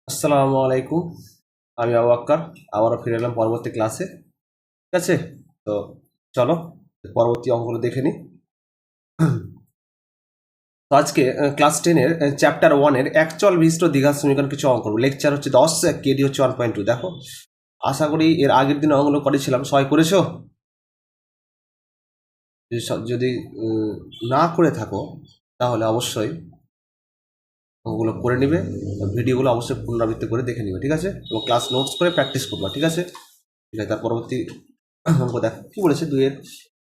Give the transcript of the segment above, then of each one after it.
আসসালামু আলাইকুম। আমি আবু আক্কার। আবারও ফিরে এলাম পরবর্তী ক্লাসে। ঠিক আছে, তো চলো পরবর্তী অঙ্কগুলো দেখে নিই। তো আজকে ক্লাস 10-এর চ্যাপ্টার 1-এর একচল বিশিষ্ট দ্বিঘাত সমীকরণ কিছু অঙ্ক করবো। লেকচার হচ্ছে 10, কেডি হচ্ছে 1.2। দেখো, আশা করি এর আগের দিন অঙ্কগুলো করেছিলাম, সবাই করেছো? যদি না করে থাকো তাহলে অবশ্যই ওগুলো করে নিবে, ভিডিওগুলো অবশ্যই পুনরাবৃত্তি করে দেখে নিবে, ঠিক আছে? এবং ক্লাস নোটস করে প্র্যাকটিস করবা, ঠিক আছে? ঠিক আছে, তার পরবর্তী অঙ্ক দেখো কি বলেছে। 2-এর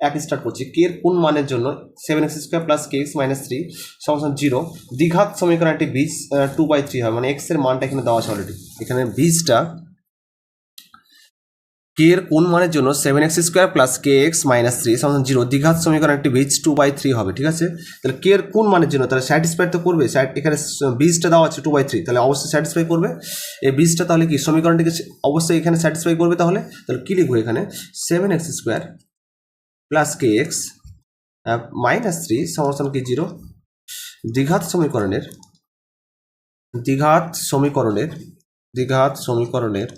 1 স্টার্ট করছি। কে এর কোন মানের জন্য 7x² প্লাস kx মাইনাস 3 সমান 0 দ্বিঘাত সমীকরণ একটি বীজ 2/3 হয়। মানে এক্স এর মানটা এখানে দেওয়া আছে অলরেডি। এখানে বীজটা কে এর কোন মানের জন্য 7x² প্লাস kx মাইনাস 3 সমান 0 দ্বিঘাত সমীকরণ একটি বীজ 2/3 হবে, ঠিক আছে? তাহলে কে এর কোন মানের জন্য, তাহলে স্যাটিসফাই তো করবে। এখানে বীজটা দেওয়া আছে 2/3, তাহলে অবশ্যই স্যাটিসফাই করবে। এই বীজটা তাহলে কি সমীকরণটিকে অবশ্যই এখানে স্যাটিসফাই করবে। তাহলে কি লিখবো এখানে? 7x² প্লাস kx মাইনাস 3 সমান কি 0 দ্বিঘাত সমীকরণের দ্বিঘাত সমীকরণের দ্বিঘাত সমীকরণের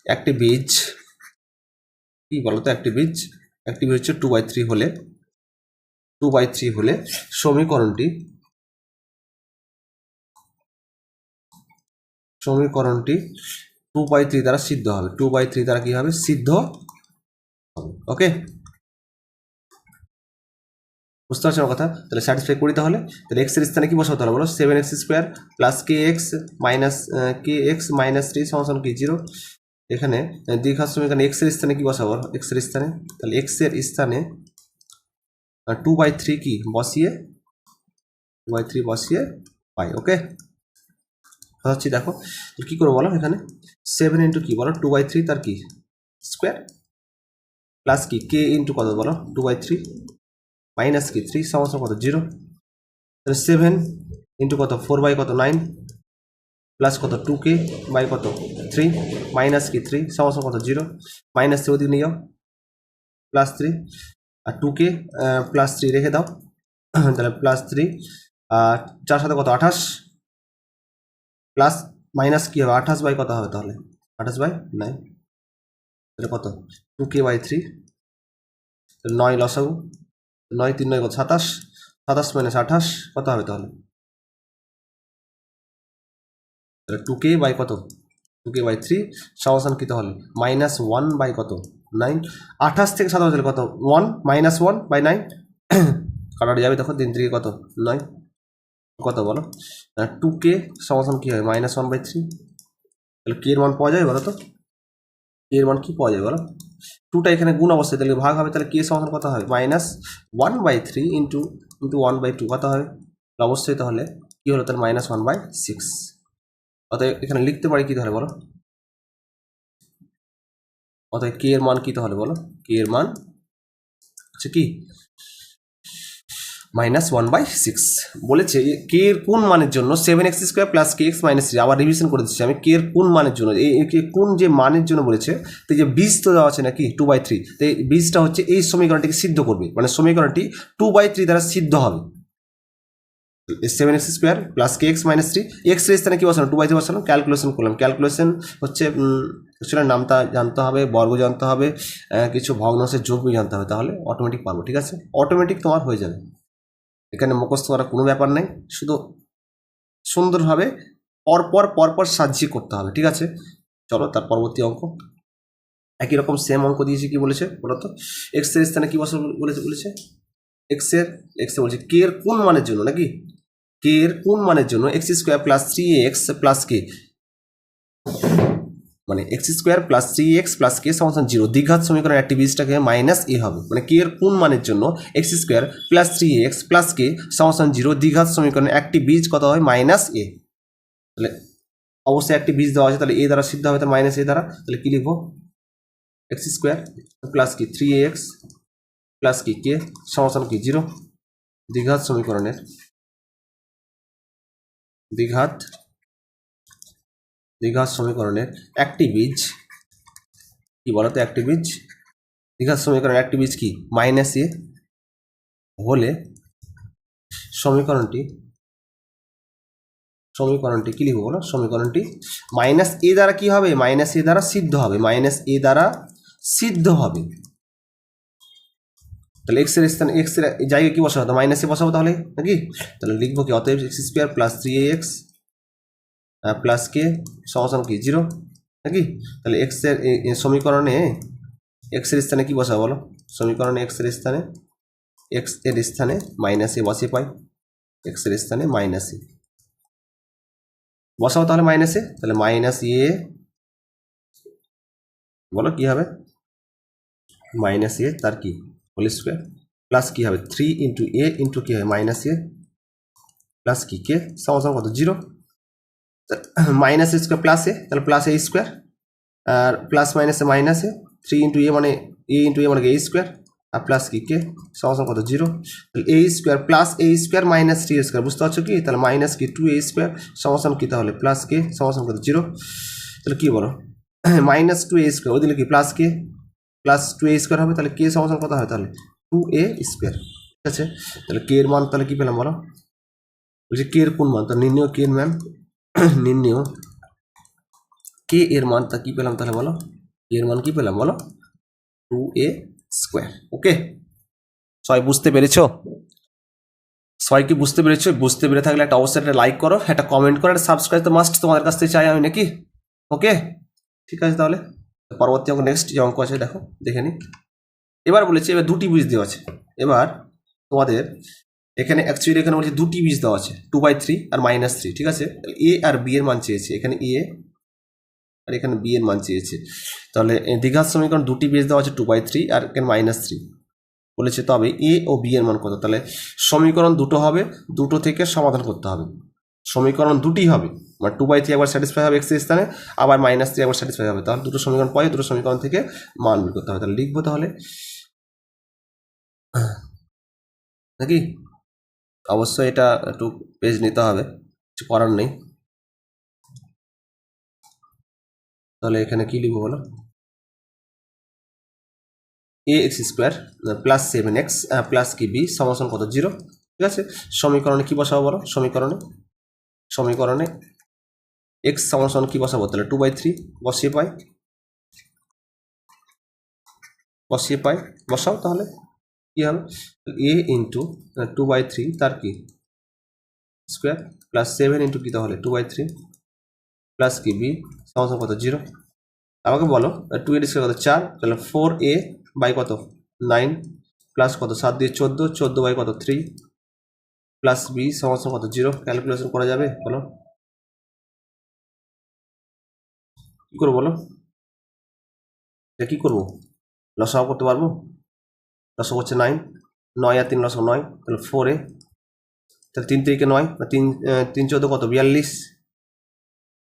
একটি বীজ, কি বলতো, একটি বীজ হচ্ছে 2/3 হলে সমীকরণটি 2/3 দ্বারা সিদ্ধ হবে। 2/3 দ্বারা কি হবে? সিদ্ধ হবে। ওকে, বুঝতে পারছো কথা? তাহলে স্যাটিসফাই করি। তাহলে এক্স এর স্থানে কি বসাতে হবে বলো? 7x² প্লাস kx মাইনাস 3 সমান কি 0। এখানে দ্বিঘাত সমীকরণ এক্স এর স্থানে কি বসাবো? এক্স এর স্থানে, তাহলে এক্স এর স্থানে 2/3 কি বসিয়ে 2/3 বসিয়ে পাই। ওকে, হচ্ছে দেখো কি করবো বলো? এখানে 7 ইন্টু কি বলো? 2/3 তার কি স্কোয়ার প্লাস কি কে ইন্টু কত বলো? 2/3 মাইনাস কি 3 সমান কত 0। তাহলে 7 ইন্টু কত 4 কত 9 প্লাস কত 2k বাই কত 3 মাইনাস কি 3 সমান কত 0। মাইনাস 3 ওদিকে নিয়ে যাও, প্লাস 3 আর 2k প্লাস 3 রেখে দাও। তাহলে প্লাস 3 আর 4 সাথে কত 28 প্লাস মাইনাস কি হবে 28 বাই কত হবে? তাহলে 28/9, তাহলে কত 2k/3, 9 লসাগু, 9 3 9 কত 27, 27 মাইনাস 28 কত হবে? তাহলে 2k বাই কত 2k/3 সমান কি? তাহলে -1 বাই কত 9। 28 থেকে 27 তাহলে কত 1 -1/9 কাটাতে যাবে। দেখো 3 3 কত 9 কত বলো? 2k সমান কি হয়? -1/3। তাহলে কে এর মান পাওয়া যাবে বলো তো? কে এর মান কি পাওয়া যাবে বলো? 2টা এখানে গুণ অবস্থায়, তাহলে ভাগ হবে। তাহলে কে সমান কত হবে? -1/3 ইন্টু 1/2 কত হবে? অবশ্যই তাহলে কি হলো? তাহলে -1/6। অতএব এখানে লিখতে পারি কি তাহলে বলো? অতএব কে এর মান কি তাহলে বলো? কে এর মান হচ্ছে কি -1/6। বলেছে কে এর কোন মানের জন্য 7x² প্লাস kx মাইনাস 3। আবার রিভিশন করে দিচ্ছি আমি। কে এর কোন মানের জন্য, কোন যে মানের জন্য বলেছে, তো যে বীজ তো দেওয়া আছে নাকি 2/3, তো এই বীজটা হচ্ছে এই সমীকরণটিকে সিদ্ধ করবে। মানে সমীকরণটি 2/3 দ্বারা সিদ্ধ হবে। 7x² plus kx minus 3, x এর স্থানে কি বসানো? 2/3 বসানো। ক্যালকুলেশন করলাম। ক্যালকুলেশন হচ্ছে আসলে নামটা জানতে হবে, বর্গ জানতে হবে, কিছু ভগ্নাংশের যোগবি জানতে হবে, তাহলে অটোমেটিক পারবো। ঠিক আছে, অটোমেটিক তোমার হয়ে যাবে। এখানে মুখস্থ করার কোনো ব্যাপার নেই, শুধু সুন্দরভাবে পরপর সাজিয়ে করতে হবে। ঠিক আছে, চলো তার পরবর্তী অঙ্ক। একই রকম সেম অঙ্ক দিয়েছে। কি বলেছে বলতো? এক্স এর স্থানে কি বলেছে এক্স এর বলছে কে এর কোন মানের জন্য নাকি কে এর কোন মানের জন্য x² প্লাস 3x প্লাস কে, মানে x² প্লাস 3x প্লাস কে সমান 0 দ্বিঘাত সমীকরণের একটি বীজটাকে -a হবে। মানে কে এর কোন মানের জন্য x² প্লাস 3x প্লাস কে সমান 0 দ্বিঘাত সমীকরণের একটি বীজ কত হয়? -a। তাহলে অবশ্যই একটি বীজ দেওয়া আছে, তাহলে a দ্বারা সিদ্ধ হবে, তাহলে -a দ্বারা। তাহলে কি লিখবো? x² প্লাস কি 3x প্লাস কি কে সমান কি 0 দ্বিঘাত সমীকরণের দ্বিঘাত সমীকরণের একটি বীজ, কি বলতো? একটি বীজ, দ্বিঘাত সমীকরণের একটি বীজ কি -a হলে সমীকরণটি সমীকরণটি কি লিখবো বলো? সমীকরণটি মাইনাস এ দ্বারা কি হবে? মাইনাস এ দ্বারা সিদ্ধ হবে, মাইনাস এ দ্বারা সিদ্ধ হবে। তাহলে এক্স এর স্থানে এক্স এর জায়গায় কি বসাবো? মাইনাস এ বসাবো তাহলে নাকি? তাহলে লিখবো কি? অতএব x square plus 3ax plus কে সমান কি 0 নাকি? তাহলে এক্স এর সমীকরণে এক্স এর স্থানে কি বসাবো বলো? সমীকরণে এক্স এর স্থানে মাইনাস এ বসিয়ে পাই, এক্স এর স্থানে মাইনাস এ বসাও তাহলে মাইনাস এ, তাহলে মাইনাস এ বলো কি হবে? মাইনাস এ তার কি হোল স্কোয়ার প্লাস কি হবে 3 ইন্টু এ ইন্টু কি হবে মাইনাস এ প্লাস কি কে সমান কত 0, মাইনাস এ স্কোয়ার প্লাস এ, তাহলে প্লাস এ স্কোয়ার আর প্লাস মাইনাসে মাইনাসে 3 ইন্টু এ মানে এ ইন্টু এ মানে এ স্কোয়ার আর প্লাস কি কে সমান কত 0, তাহলে এ স্কোয়ার প্লাস এ স্কোয়ার মাইনাস 3 স্কোয়ার, বুঝতে পারছো কি? তাহলে মাইনাস কি 2a স্কোয়ার সমান কি তাহলে প্লাস কে সমান কত 0, তাহলে কি বলো মাইনাস 2a স্কোয়ার ওই দিলে কি plus k plus 2a square হবে, তাহলে কে সমান কত হয় তাহলে 2a স্কোয়ার, ঠিক আছে? তাহলে কে এর মান তাহলে কি পেলাম বলো? বলছি কে এর কোন মান? তো নির্ণয় কে এর মান নির্ণয় কে এর মান তা কি পেলাম তাহলে বলো? কে এর মান কি পেলাম বলো? 2a square. ওকে, সবাই বুঝতে পেরেছো? সবাই কি বুঝতে পেরেছো? বুঝতে পেরে থাকলে একটা অবশ্যই একটা লাইক করো, একটা কমেন্ট করো, একটা সাবস্ক্রাইব তো মাস্ট তোমাদের কাছ থেকে চাই আমি নাকি? ওকে ঠিক আছে, তাহলে পরবর্তী অঙ্ক নেক্সট যে অঙ্ক আছে দেখো দেখে নি। এবার বলেছি এবার দুটি বীজ দেওয়া আছে। এবার তোমাদের এখানে অ্যাকচুয়ালি এখানে বলছে দুটি বীজ দেওয়া আছে 2/3 আর -3, ঠিক আছে? এ আর বি এর মান চেয়েছে, এখানে এ আর এখানে বি এর মান চেয়েছে। তাহলে দ্বিঘাত সমীকরণ দুটি বীজ দেওয়া আছে 2/3 আর এখানে -3 বলেছে, তবে এ ও বি এর মান কত? তাহলে সমীকরণ দুটো হবে, দুটো থেকে সমাধান করতে হবে। সমীকরণ দুটি হবে, মানে 2/3 একবার স্যাটিসফাই হবে এক্স এর স্থানে, আবার -3 একবার স্যাটিসফাই হবে। তাহলে দুটো সমীকরণ পাই, দুটো সমীকরণ থেকে মান বের করতে হবে। তাহলে লিখবো তাহলে নাকি? অবশ্যই এটা একটু পেজ নিতে হবে, কিছু করার নেই। তাহলে এখানে কি লিখবো বলো? A x square plus 7x plus কি বি সমান কত 0, ঠিক আছে? সমীকরণে কি বসাবো বলো? সমীকরণে এক্স সমান কি বসাবো? তাহলে 2/3 বসিয়ে পাই বসাও, তাহলে কি হবে? এ ইন্টু 2/3 তার কি স্কোয়ার প্লাস 7 ইন্টু কি তাহলে 2/3 প্লাস কি বি সমান কত 0। আমাকে বলো 2 এর স্কোয়ার কত 4, তাহলে 4a বাই কত 9 প্লাস কত 7 দিয়ে 14, 14 বাই কত 3 প্লাস বি সমান কত 0। ক্যালকুলেশন করা যাবে বলো? কি করবো বলো? এটা কি করবো? লসাও করতে পারবো? লসাও হচ্ছে 9, 9 আর 3 লসাও 9, তাহলে 4a, তাহলে 3 থেকে 9 3 3 14 কত 42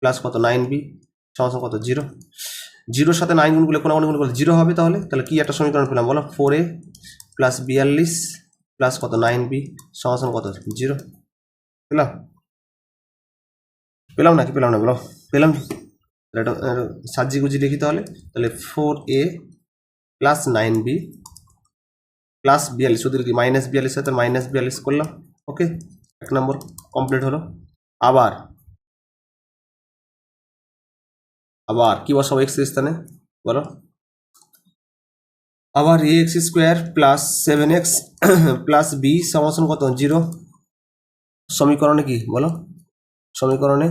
প্লাস কত 9b সমান কত 0। 0 সাথে 9 গুণ করলে কোন গুণ করলে 0 হবে। তাহলে কি একটা সমীকরণ পেলাম বলো? 4a প্লাস 42 প্লাস কত 9b সমান কত 0। পেলাম নাকি পেলাম না বলো? পেলাম। এটা সাজি গুজি লিখি তাহলে 4a প্লাস 9b প্লাস 42, শুধু কি -42 সাথে -42 করলাম। ওকে, 1 নম্বর কমপ্লিট হলো। আবার কি বসাবো এক্স এর স্থানে বলো? আবার a x square plus 7x plus b সমান কত 0। সমীকরণে কি বলো? সমীকরণে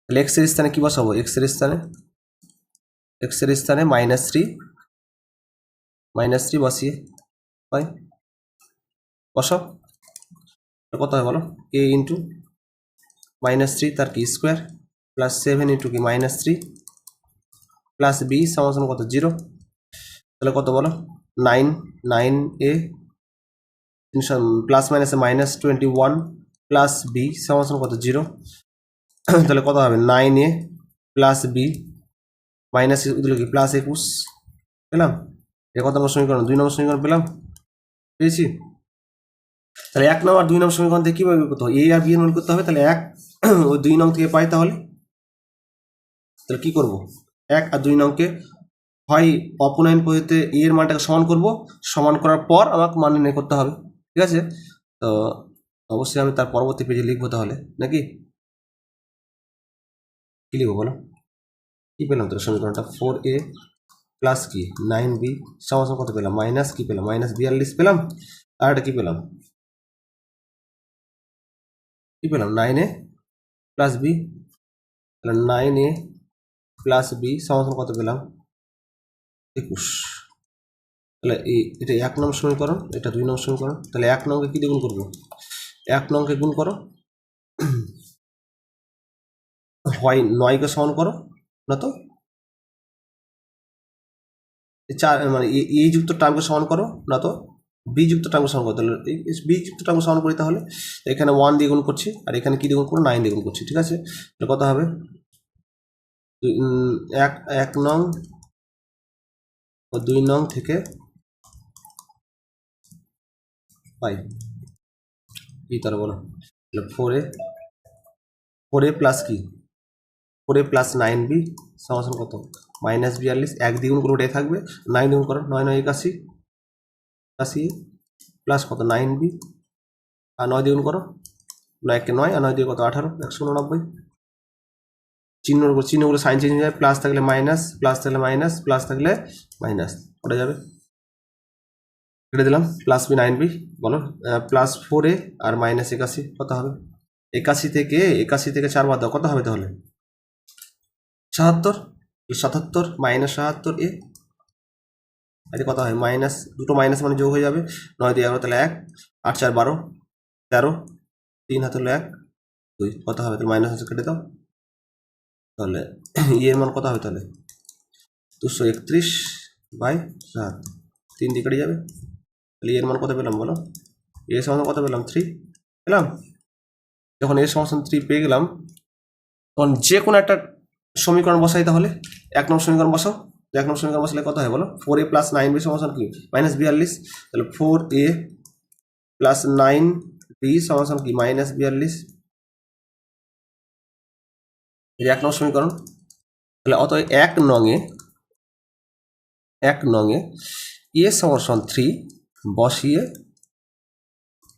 এক্স এর স্থানে কি বসাবো? এক্স এর স্থানে -3 বসিয়ে পাই বসাও, কত হয় বলো? a ইন্টু -3 তার কি স্কোয়ার প্লাস 7 ইন্টু কি -3 প্লাস বি সমান কত 0। তাহলে কত বলো? 9a প্লাস মাইনাসে -21 প্লাস বি সমান কত 0। তাহলে কত হবে? 9a প্লাস বি মাইনাস দিল কি প্লাস 21 পেলাম। এ কত নম্বর সমীকরণ? 2 নম্বর সমীকরণ পেয়েছি। তাহলে 1 নম্বর 2 নম্বর সমীকরণ থেকে কীভাবে বের করতে হবে? এ আর বি এর মান করতে হবে। তাহলে 1 ওই 2 নং থেকে পাই, তাহলে কি করব? 1 আর 2 নংকে হয় অপনয়ন পদ্ধতিতে এ এর মানটাকে সমান করব, সমান করার পর আমাকে মান নির্ণয় করতে হবে, ঠিক আছে? তো অবশ্যই আমি তার পরবর্তী পেজে লিখবো তাহলে নাকি? কী লিখবো বলো, কী পেলাম তোর সমীকরণটা 4a প্লাস কি 9b সমান কত পেলাম, মাইনাস কি পেলাম, -42 পেলাম। আর এটা কি পেলাম, 9a প্লাস বি, তাহলে 9a প্লাস বি সমান কত পেলাম, 21। তাহলে এটা 1 নং সমীকরণ, এটা 2 নং সমীকরণ। তাহলে 1 নংকে কি দিয়ে গুণ করবো, 1 নংকে গুণ করো, হয় 9কে সমান করো, না তো চার মানে এই যুক্ত টার্মকে সমান করো, না তো বি যুক্ত টার্মকে সমান করো। তাহলে বি যুক্ত টার্মকে সমান করি, তাহলে এখানে 1 দিয়ে গুণ করছি আর এখানে কি দিয়ে গুণ করবো, 9 দিয়ে গুণ করছি, ঠিক আছে। তাহলে কত হবে, 1 নং ও 2 নং থেকে পাই কি, তাহলে বলো, তাহলে 4a প্লাস কি, 4a প্লাস 9b সমান কত, -42। 1 দ্বিগুণ করে ওটাই থাকবে, 9 দ্বিগুণ করো, 9 9 81 প্লাস কত 9b, আর 9 দ্বিগুণ করো, 9 কে 9 আর 9 দিয়ে কত 18, 189। চিহ্নগুলো সাইন চেঞ্জ হয়ে যায়, প্লাস থাকলে মাইনাস, প্লাস থাকলে মাইনাস, প্লাস থাকলে মাইনাস, ওটা যাবে, কেটে দিলাম। প্লাস বি 9b, বলো প্লাস 4a আর -81 কত হবে, 81 থেকে 4 বাদ দাও, কত হবে তাহলে 77, 77 -77a, আরে কত হয়, মাইনাস, দুটো মাইনাস মানে যোগ হয়ে যাবে, 9 দিয়ে 11 তাহলে 1, 8 4 12 13, 3 হাতে হলো 1 2, কত হবে তাহলে মাইনাস আছে, কেটে দাও। তাহলে এর মান কত হবে তাহলে 231/7, 3 দিয়ে কেটে যাবে। তাহলে এর মান কত পেলাম বলো, এর সমান কত পেলাম 3 পেলাম। যখন এর সমান 3 পেয়ে গেলাম, তখন যে কোনো একটা সমীকরণ বসাই, তাহলে 1 নম্বর সমীকরণ বসাও। 1 নম্বর সমীকরণ বসালে কত হয় বলো, 4a প্লাস 9b সমান কি -42। তাহলে 4a প্লাস 9b সমান কি -42, এই 1 নম্বর সমীকরণ। তাহলে অতএব 1 নংয়ে a সমান 3 বসিয়ে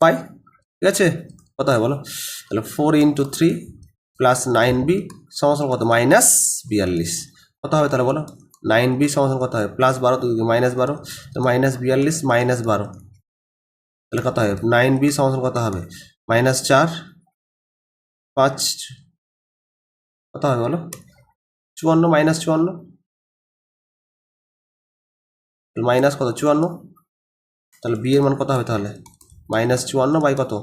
পাই, ঠিক আছে। কত হয় বলো, তাহলে 4 × 3 প্লাস 9b সমান কত, -42, কত হবে তাহলে বলো, 9b সমান কত হবে, প্লাস 12 তো -12, তো -42 -12, তাহলে কত হবে 9b সমান কত হবে, -4 5, কত হবে বলো 54, -54, মাইনাস কত 54, তাহলে বি এর মান কত হবে তাহলে -54 বাই কত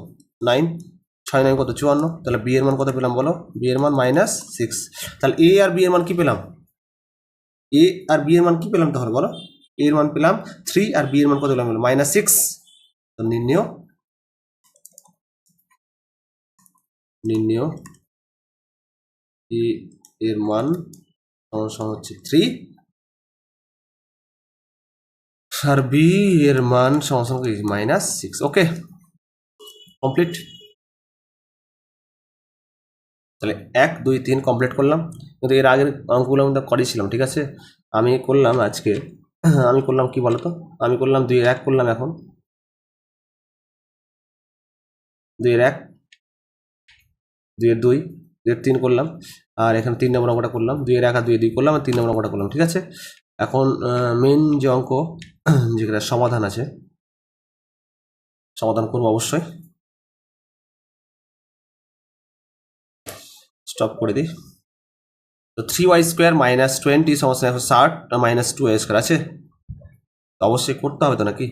9, 6 9 কত 54, তাহলে বি এর মান কত পেলাম বলো, বি এর মান -6। তাহলে এ আর বি এর মান কি পেলাম, এ আর বি এর মান কি পেলাম তাহলে বলো, এ এর মান পেলাম 3 আর বি এর মান কত পেলাম -6। তো নির্ণয় এ এর মান সমান হচ্ছে 3 আর বি এর মান সমান কি -6। ওকে, কমপ্লিট। তাহলে 1 2 3 কমপ্লিট করলাম, কিন্তু এর আগের অঙ্কগুলো আমরা করেছিলাম, ঠিক আছে। আমি করলাম আজকে, আমি করলাম কি বলতো, আমি করলাম 2 এর 1 করলাম, এখন 2 এর 1, 2 এর 2, 2 এর 3 করলাম, আর এখানে 3 নম্বর অঙ্কটা করলাম, 2 এর 1 আর 2 এর 2 করলাম, আর 3 নম্বর অঙ্কটা করলাম, ঠিক আছে। এখন মেন যে অঙ্ক, যেটা সমাধান আছে, সমাধান করবো অবশ্যই। স্টপ করে দিই। তো 3y² - 20 সমস্যা 60 -2y² আছে, তো অবশ্যই করতে হবে তো নাকি,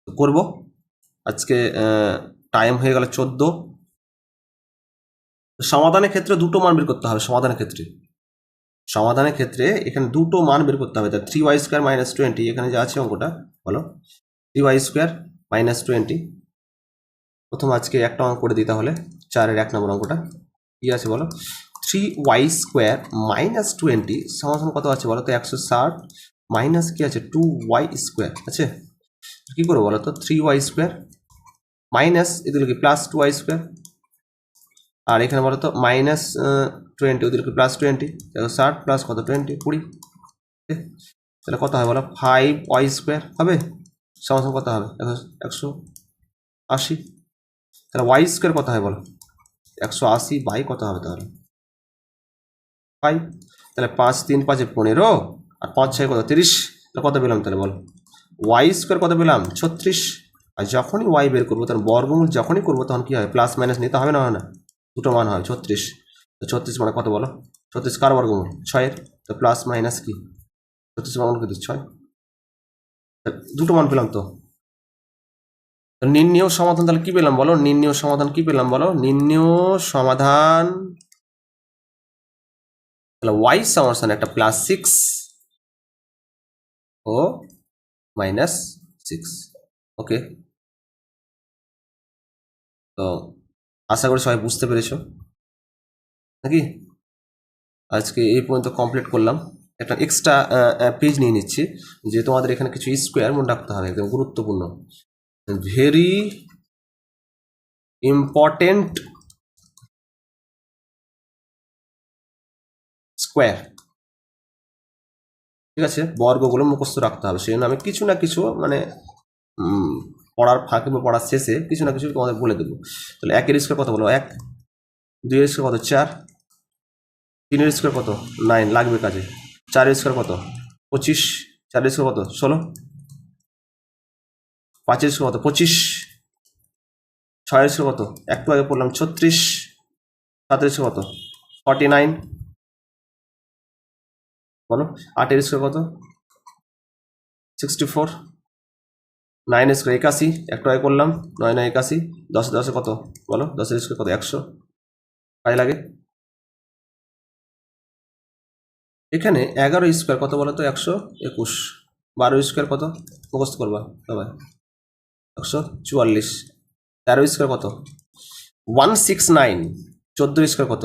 করব। আজকে টাইম হয়ে গেল 14। সমাধানের ক্ষেত্রে দুটো মান বের করতে হবে, সমাধানের ক্ষেত্রে এখানে দুটো মান বের করতে হবে। 3y² - 20, এখানে যা আছে অঙ্কটা বলো, 3y² - 20। প্রথম আজকে একটা অঙ্ক করে দিই, তাহলে 4 এর 1 নম্বর অঙ্কটা কি আছে বলো, 3y² - 20 সমান কত আছে বলো তো 160, মাইনাস কি আছে 2y² আছে। কি করবো বলো তো, 3y² মাইনাস এদিকে প্লাস 2y², আর এখানে বলো তো -20 ওদিকে +20, 60 প্লাস কত 20 20, তাহলে কত হবে বলো 5y² হবে, সমান কত হবে 180। তাহলে y² কত হয় বলো 180 বাই কত হবে তাহলে 5, তাহলে 5 3 5 15 আর 5 6 কত 30, তাহলে কত পেলাম তাহলে বল, ওয়াই স্কোয়ার কত পেলাম 36। আর যখনই ওয়াই বের করবো তখন বর্গমূল যখনই করবো তখন কি হয়, প্লাস মাইনাস নিতে হবে না, হয় না, দুটো মান হয় 36। তো 36 মানে কত বলো, 36 কার বর্গমূল 6-এর, তো প্লাস মাইনাস কি 36 বর্গমূল কিন্তু 6, দুটো মান পেলাম। তো নির্ণেয় সমাধান তাহলে কি পেলাম বলো, নির্ণেয় সমাধান কি পেলাম বলো, নির্ণেয় সমাধান তাহলে ওয়াই সমান একটা +6 ও -6। ওকে, তো আশা করি সবাই বুঝতে পেরেছো নাকি। আজকে এই পর্যন্ত কমপ্লিট করলাম। একটা এক্সট্রা পেজ নিয়ে নিচ্ছি, যে তোমাদের এখানে কিছু স্কোয়ার মনে রাখতে হবে, একদম গুরুত্বপূর্ণ, ভেরি ইম্পর্টেন্ট স্কোয়ার, ঠিক আছে, বর্গগুলো মুখস্থ রাখতে হবে। সেই জন্য আমি কিছু না কিছু মানে পড়ার ফাঁকে বা পড়ার শেষে কিছু না কিছু তোমাদের বলে দেবো। তাহলে 1-এর স্কোয়ার কত বলো, 1, 2-এর স্কোয়ার কত 4, 3-এর স্কোয়ার কত 9 লাগবে কাজে, 4-এর স্কোয়ার কত 25, 4-এর স্কোয়ার কত 16, 5-এর স্কোয়ার কত 25, 6-এর স্কোয়ার কত একটু আগে পড়লাম 36, 7-এর স্কোয়ার কত 49 বলো, 8-এর স্কোয়ার কত 64, 9-এর স্কোয়ার 81 একটু আগে করলাম 9 9 81, 10 কত বলো, 10-এর স্কোয়ার কত 100, কাজে লাগে। এখানে 11 স্কোয়ার কত বলো তো 121, 12 স্কোয়ার কত মুখস্থ করবা সবাই 144, 13 স্কোয়ার কত 169, 14 স্কোয়ার কত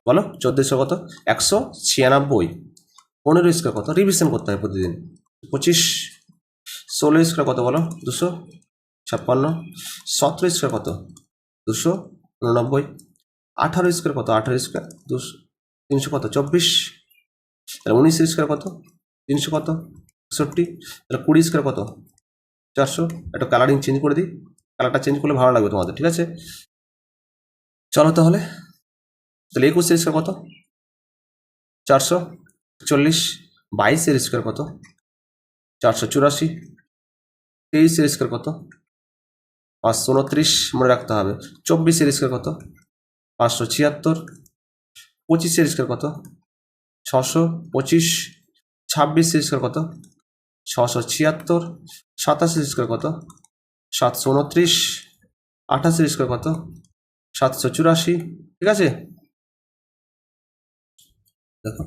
বলো, 14 স্কোয়ার কত 196, 15 স্কোয়ার কত রিভিশন করতে হয় প্রতিদিন 25, 16 স্কোয়ার কত বলো 256, 17 স্কোয়ার কত 289, 18 স্কোয়ার কত 18 স্কোয়ার 300 কত 24, তাহলে 19 স্কোয়ার কত 300 কত 61, তাহলে 20 স্কোয়ার কত 400। একটা কালারিং চেঞ্জ করে দিই, কালারটা চেঞ্জ করলে ভালো লাগবে তোমাদের, ঠিক আছে। চলো তাহলে 21 স্কোয়ার কত 440, 22 স্কোয়ার কত 484, 23 স্কোয়ার কত 529 মনে রাখতে হবে, 24 স্কোয়ার কত 576, 25 স্কোয়ার কত 625, 26 স্কোয়ার কত 676, 27 স্কোয়ার কত 729, 28 স্কোয়ার কত 784, ঠিক আছে। দেখো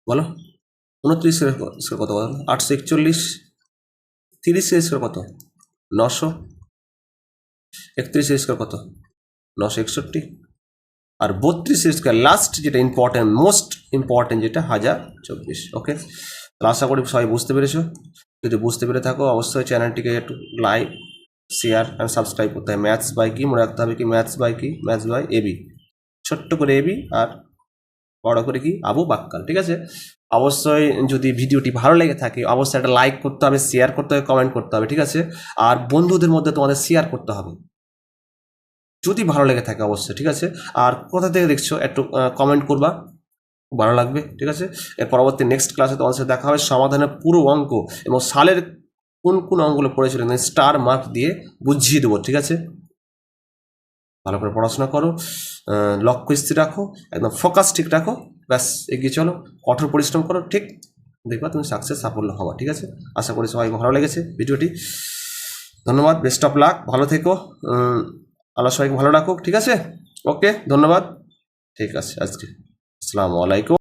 বলো 29 স্কোয়ার কত বলো 841, 30 স্কোয়ার কত 900, 31 স্কোয়ার কত 961, আর 32 স্কোয়ার লাস্ট যেটা ইম্পর্টেন্ট, মোস্ট ইম্পর্টেন্ট যেটা 1024। ওকে, আশা করি সবাই বুঝতে পেরেছো। যদি বুঝতে পেরে থাকো অবশ্যই চ্যানেলটিকে একটু লাইক শেয়ার অ্যান্ড সাবস্ক্রাইব করতে হবে। ম্যাথস বাই কি মনে রাখতে হবে, কি ম্যাথস বাই কি, ম্যাথস বাই এবি, ছোট্ট করে এবি আর বড় করে কি আবু বাক্কাল, ঠিক আছে। অবশ্যই যদি ভিডিওটি ভালো লেগে থাকে অবশ্যই একটা লাইক করতে হবে, শেয়ার করতে হবে, কমেন্ট করতে হবে, ঠিক আছে। আর বন্ধুদের মধ্যে তোমাদের শেয়ার করতে হবে যদি ভালো লেগে থাকে অবশ্যই, ঠিক আছে। আর কোথা থেকে দেখছো একটু কমেন্ট করবা, ভালো লাগবে, ঠিক আছে। এর পরবর্তী নেক্সট ক্লাসে তোমাদের সাথে দেখা হবে, সমাধানের পুরো অঙ্ক এবং সালের কোন কোন অঙ্কগুলো পড়েছিল স্টার মার্ক দিয়ে বুঝিয়ে দেবো, ঠিক আছে। ভালো করে পড়াশোনা করো, লক্ষ্য স্থির রাখো, একদম ফোকাস ঠিক রাখো, ব্যাস এগিয়ে চলো, কঠোর পরিশ্রম করো, ঠিক দেখবা তুমি সাকসেস সাফল্য হবা, ঠিক আছে। আশা করি সবাই ভালো লেগেছে ভিডিওটি। ধন্যবাদ, বেস্ট অফ লাক, ভালো থেকো, আল্লাহ সবাইকে ভালো রাখুক, ঠিক আছে। ওকে, ধন্যবাদ, ঠিক আছে আজকে আসসালামু আলাইকুম।